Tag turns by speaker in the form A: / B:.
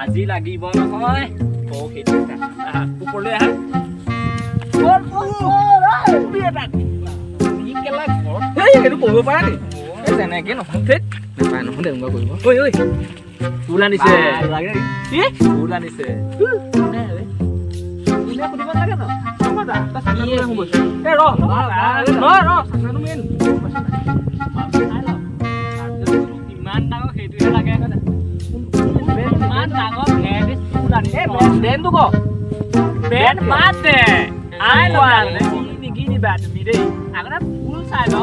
A: আজি লাগিব নহয় ও সেইটো আহা ওপৰলৈ আহা
B: এইটো কৰিব পাৰা নি তেনেকে নহয় ঠিক নাপায় নহয় তেনেকুৱা কৰিব ঐ ঐ
A: ফুল আনিছে
B: কি
A: ফুল আনিছে ইমান ডাঙৰ সেইটোহে লাগে ইমান ডাঙৰ ভেন্দি ফুল আনিছে
B: বেনটো ক
A: বেন বাদ দে আই লোৱা নিকিনিবা তুমি দেই আগতে ফুল চাই ল